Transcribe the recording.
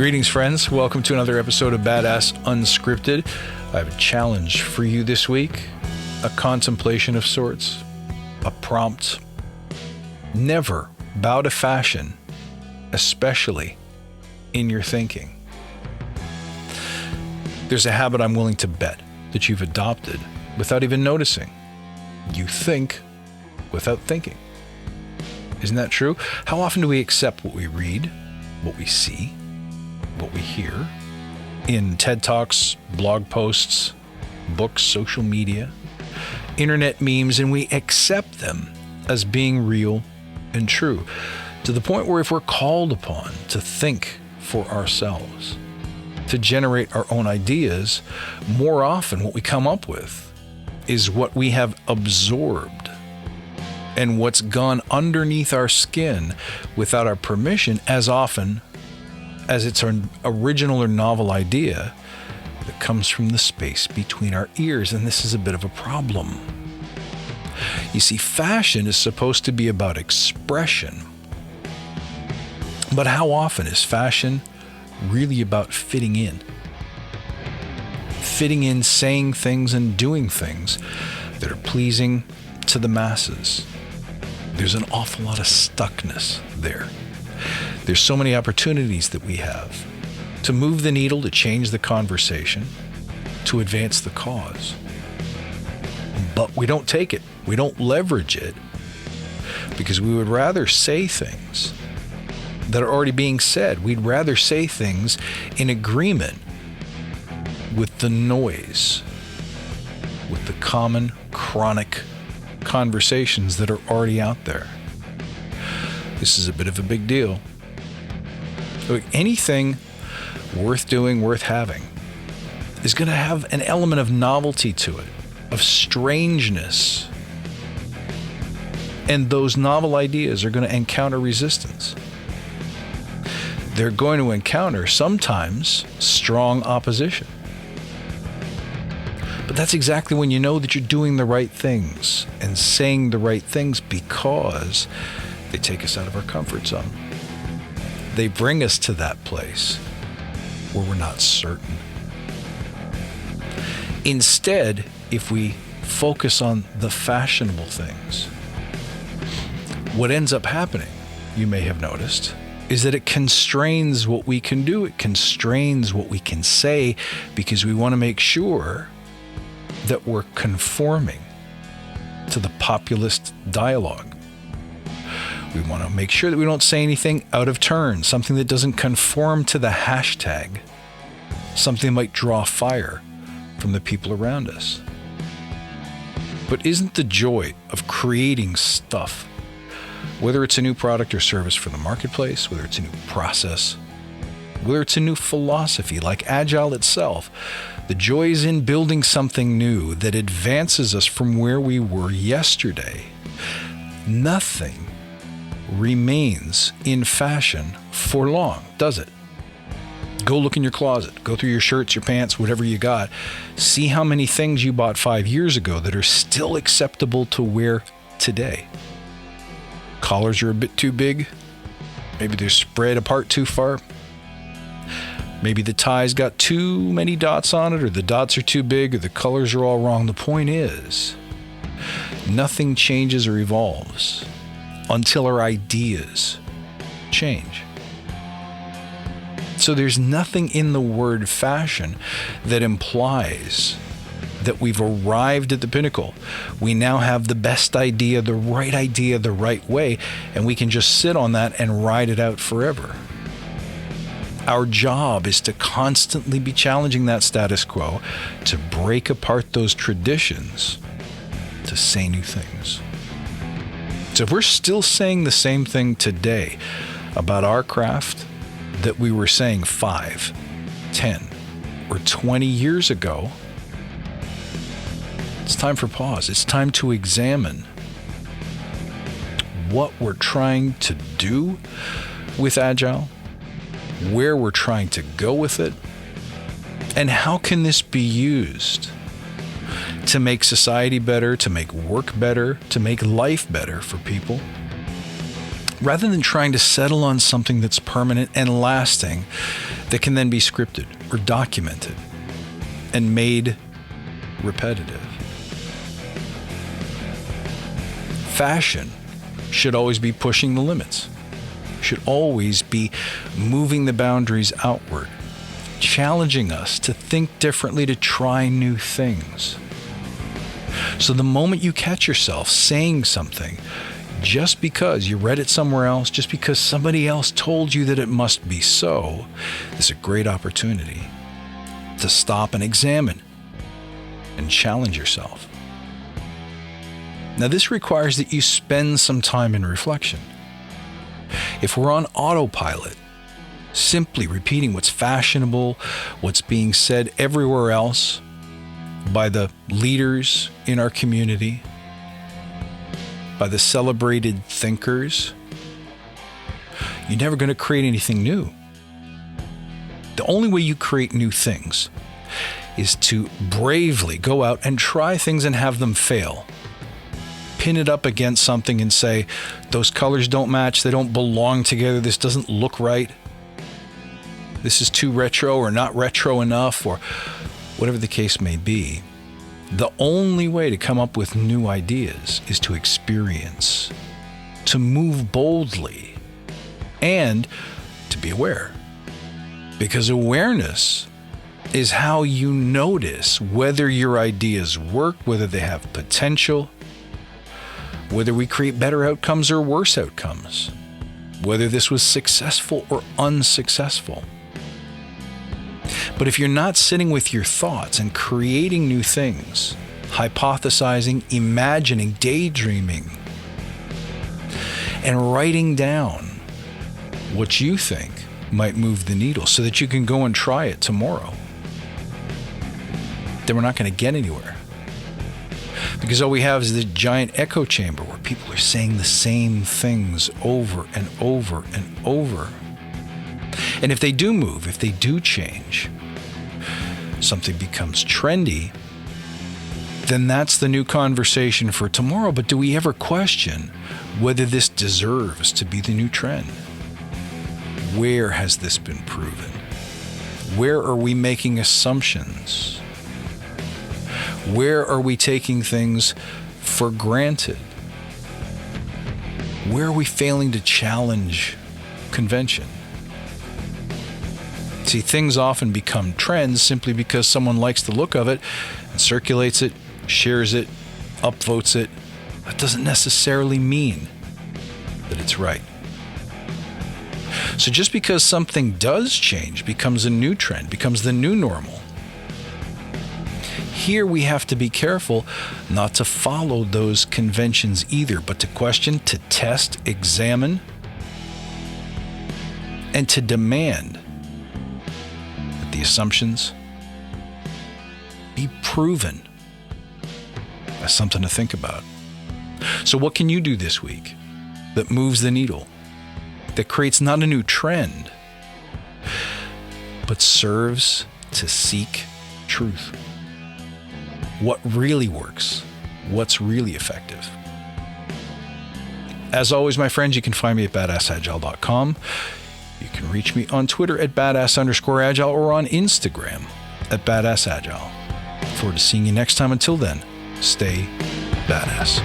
Greetings, friends. Welcome to another episode of Badass Unscripted. I have a challenge for you this week, a contemplation of sorts, a prompt. Never bow to fashion, especially in your thinking. There's a habit I'm willing to bet that you've adopted without even noticing. You think without thinking. Isn't that true? How often do we accept what we read, what we see, what we hear in TED Talks, blog posts, books, social media, internet memes, and we accept them as being real and true, to the point where if we're called upon to think for ourselves, to generate our own ideas, more often what we come up with is what we have absorbed and what's gone underneath our skin without our permission, as often as it's an original or novel idea that comes from the space between our ears. And this is a bit of a problem. You see, fashion is supposed to be about expression. But how often is fashion really about fitting in? Fitting in, saying things and doing things that are pleasing to the masses. There's an awful lot of stuckness there. There's so many opportunities that we have to move the needle, to change the conversation, to advance the cause. But we don't take it. We don't leverage it because we would rather say things that are already being said. We'd rather say things in agreement with the noise, with the common chronic conversations that are already out there. This is a bit of a big deal. Look, anything worth doing, worth having, is going to have an element of novelty to it, of strangeness. And those novel ideas are going to encounter resistance. They're going to encounter sometimes strong opposition. But that's exactly when you know that you're doing the right things and saying the right things, because they take us out of our comfort zone. They bring us to that place where we're not certain. Instead, if we focus on the fashionable things, what ends up happening, you may have noticed, is that it constrains what we can do. It constrains what we can say, because we want to make sure that we're conforming to the populist dialogue. We want to make sure that we don't say anything out of turn, something that doesn't conform to the hashtag, something that might draw fire from the people around us. But isn't the joy of creating stuff, whether it's a new product or service for the marketplace, whether it's a new process, whether it's a new philosophy like Agile itself, the joy is in building something new that advances us from where we were yesterday. Nothing remains in fashion for long, does it? Go look in your closet, go through your shirts, your pants, whatever you got. See how many things you bought 5 years ago that are still acceptable to wear today. Collars are a bit too big. Maybe they're spread apart too far. Maybe the tie's got too many dots on it, or the dots are too big, or the colors are all wrong. The point is, nothing changes or evolves until our ideas change. So there's nothing in the word fashion that implies that we've arrived at the pinnacle. We now have the best idea the right way, and we can just sit on that and ride it out forever. Our job is to constantly be challenging that status quo, to break apart those traditions, to say new things. So if we're still saying the same thing today about our craft that we were saying 5, 10, or 20 years ago, it's time for pause. It's time to examine what we're trying to do with Agile, where we're trying to go with it, and how can this be used to make society better, to make work better, to make life better for people, rather than trying to settle on something that's permanent and lasting that can then be scripted or documented and made repetitive. Fashion should always be pushing the limits, should always be moving the boundaries outward, challenging us to think differently, to try new things. So the moment you catch yourself saying something just because you read it somewhere else, just because somebody else told you that it must be so, is a great opportunity to stop and examine and challenge yourself. Now, this requires that you spend some time in reflection. If we're on autopilot, simply repeating what's fashionable, what's being said everywhere else by the leaders in our community, by the celebrated thinkers, you're never going to create anything new. The only way you create new things is to bravely go out and try things and have them fail. Pin it up against something and say, those colors don't match, they don't belong together, this doesn't look right, this is too retro or not retro enough, or whatever the case may be. The only way to come up with new ideas is to experience, to move boldly, and to be aware. Because awareness is how you notice whether your ideas work, whether they have potential, whether we create better outcomes or worse outcomes, whether this was successful or unsuccessful. But if you're not sitting with your thoughts and creating new things, hypothesizing, imagining, daydreaming, and writing down what you think might move the needle so that you can go and try it tomorrow, then we're not going to get anywhere. Because all we have is this giant echo chamber where people are saying the same things over and over and over. And if they do move, if they do change, something becomes trendy, then that's the new conversation for tomorrow. But do we ever question whether this deserves to be the new trend? Where has this been proven? Where are we making assumptions? Where are we taking things for granted? Where are we failing to challenge convention? See, things often become trends simply because someone likes the look of it and circulates it, shares it, upvotes it. That doesn't necessarily mean that it's right. So just because something does change, becomes a new trend, becomes the new normal, here we have to be careful not to follow those conventions either, but to question, to test, examine, and to demand that the assumptions be proven. That's something to think about. So what can you do this week that moves the needle, that creates not a new trend, but serves to seek truth? What really works? What's really effective? As always, my friends, you can find me at badassagile.com. You can reach me on Twitter at badass_agile or on Instagram at badassagile. Look forward to seeing you next time. Until then, stay badass.